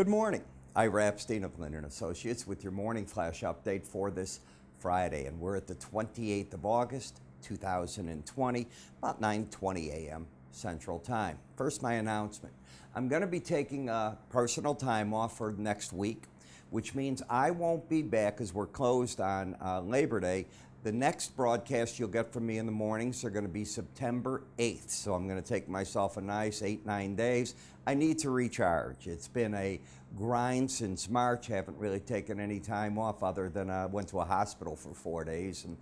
Good morning. Ira Epstein of Linn Associates with your morning flash update for this Friday. And we're at the 28th of August, 2020, about 9:20 a.m. Central Time. First, my announcement. I'm going to be taking personal time off for next week, which means I won't be back as we're closed on Labor Day. The next broadcast you'll get from me in the mornings are going to be September 8th. So I'm going to take myself a nice 8-9 days. I need to recharge. It's been a grind since March. Haven't really taken any time off other than I went to a hospital for 4 days and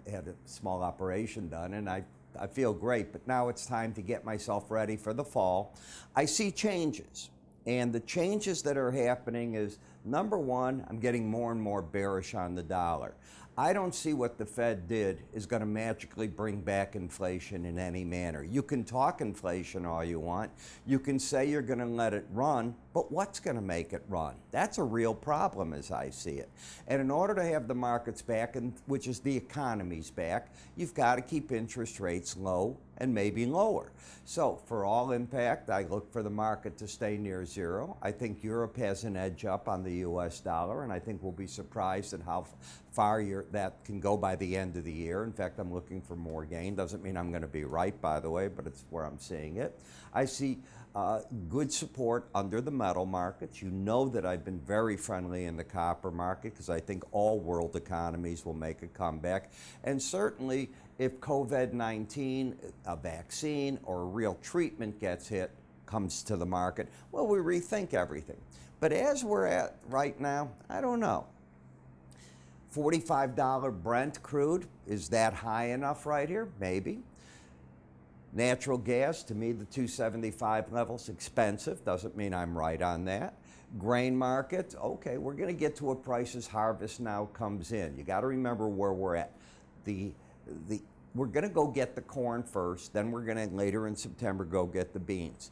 had a small operation done. And I feel great. But now it's time to get myself ready for the fall. I see changes. And the changes that are happening is, number one, I'm getting more and more bearish on the dollar. I don't see what the Fed did is going to magically bring back inflation in any manner. You can talk inflation all you want. You can say you're going to let it run, but what's going to make it run? That's a real problem as I see it. And in order to have the markets back, which is the economy's back, you've got to keep interest rates low and maybe lower. So for all impact, I look for the market to stay near zero. I think Europe has an edge up on the US dollar, and I think we'll be surprised at how far that can go by the end of the year. In fact, I'm looking for more gain. Doesn't mean I'm going to be right, by the way, but it's where I'm seeing it. I see good support under the metal markets. You know that I've been very friendly in the copper market because I think all world economies will make a comeback. And certainly, if COVID-19, a vaccine, or a real treatment comes to the market, well, we rethink everything. But as we're at right now, I don't know. $45 Brent crude, is that high enough right here? Maybe. Natural gas, to me, the 275 level's expensive. Doesn't mean I'm right on that. Grain market, okay, we're going to get to a price as harvest now comes in. You got to remember where we're at. We're going to go get the corn first, then we're going to later in September go get the beans.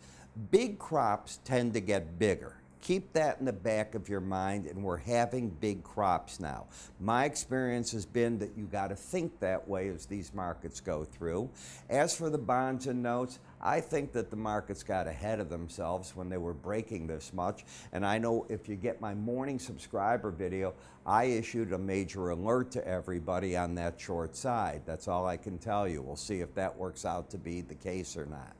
Big crops tend to get bigger. Keep that in the back of your mind, and we're having big crops now. My experience has been that you got to think that way as these markets go through. As for the bonds and notes, I think that the markets got ahead of themselves when they were breaking this much. And I know if you get my morning subscriber video, I issued a major alert to everybody on that short side. That's all I can tell you. We'll see if that works out to be the case or not.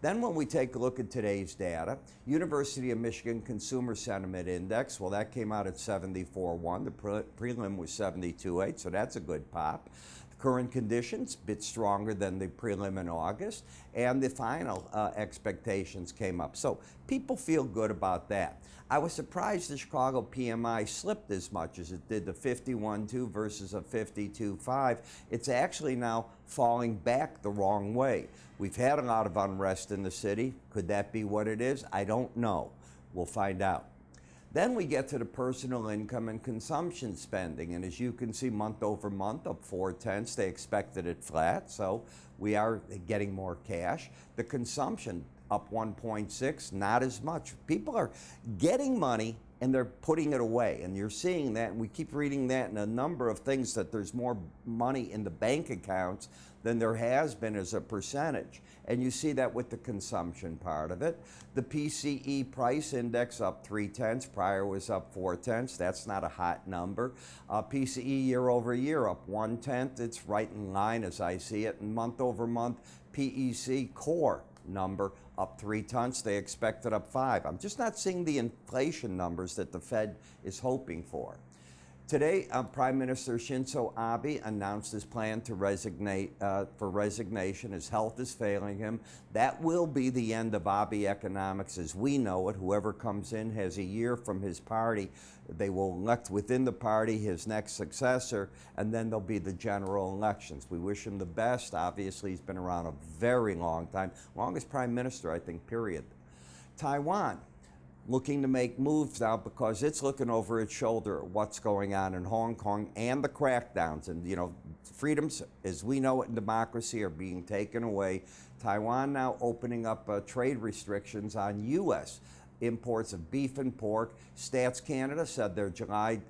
Then when we take a look at today's data, University of Michigan Consumer Sentiment Index, well, that came out at 74.1. The prelim was 72.8, so that's a good pop. The current conditions, a bit stronger than the prelim in August, and the final expectations came up. So people feel good about that. I was surprised the Chicago PMI slipped as much as it did, the 51.2 versus a 52.5. It's actually now falling back the wrong way. We've had a lot of unrest in the city. Could that be what it is? I don't know. We'll find out. Then we get to the personal income and consumption spending. And as you can see, month over month, up 0.4. They expected it flat, so we are getting more cash. The consumption up 1.6, not as much. People are getting money and they're putting it away. And you're seeing that, and we keep reading that in a number of things, that there's more money in the bank accounts than there has been as a percentage. And you see that with the consumption part of it. The PCE price index up 0.3, prior was up 0.4. That's not a hot number. PCE year over year up 0.1. It's right in line as I see it. And month over month, PEC core number up 0.3. They expected up 5. I'm just not seeing the inflation numbers that the Fed is hoping for. Today, Prime Minister Shinzo Abe announced his plan to resignation. His health is failing him. That will be the end of Abe economics as we know it. Whoever comes in has a year from his party. They will elect within the party his next successor, and then there'll be the general elections. We wish him the best. Obviously, he's been around a very long time. Longest prime minister, I think, period. Taiwan, looking to make moves now because it's looking over its shoulder at what's going on in Hong Kong and the crackdowns. And, you know, freedoms, as we know it in democracy, are being taken away. Taiwan now opening up trade restrictions on U.S. imports of beef and pork. Stats Canada said their July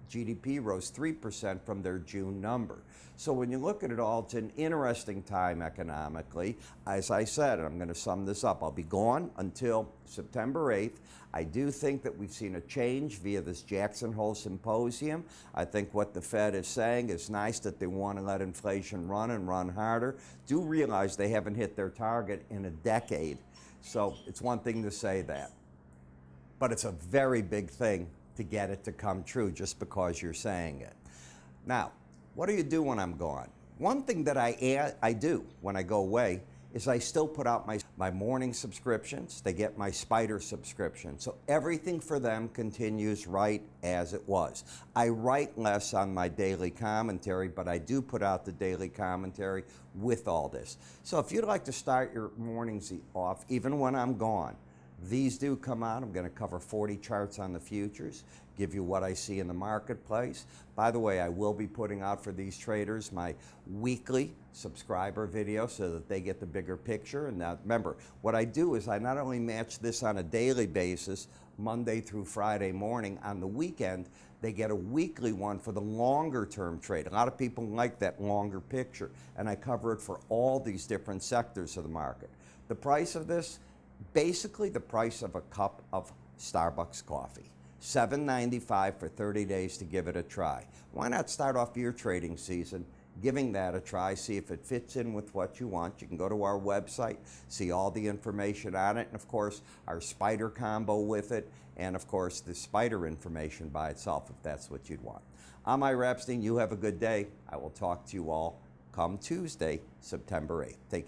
GDP rose 3% from their June number. So when you look at it all, it's an interesting time economically. As I said, and I'm going to sum this up, I'll be gone until September 8th. I do think that we've seen a change via this Jackson Hole Symposium. I think what the Fed is saying is nice, that they want to let inflation run and run harder. Do realize they haven't hit their target in a decade. So it's one thing to say that, but it's a very big thing to get it to come true just because you're saying it. Now, what do you do when I'm gone? One thing that I do when I go away is I still put out my morning subscriptions. They get my Spider subscription. So everything for them continues right as it was. I write less on my daily commentary, but I do put out the daily commentary with all this. So if you'd like to start your mornings off, even when I'm gone, these do come out. I'm going to cover 40 charts on the futures, give you what I see in the marketplace. By the way, I will be putting out for these traders my weekly subscriber video so that they get the bigger picture. And now remember, what I do is I not only match this on a daily basis, Monday through Friday morning. On the weekend, they get a weekly one for the longer term trade. A lot of people like that longer picture, and I cover it for all these different sectors of the market. The price of this, basically the price of a cup of Starbucks coffee. $7.95 for 30 days to give it a try. Why not start off your trading season giving that a try, see if it fits in with what you want. You can go to our website, see all the information on it, and of course our Spider combo with it, and of course the Spider information by itself if that's what you'd want. I'm Ira Epstein. You have a good day. I will talk to you all come Tuesday, September 8th. Take care.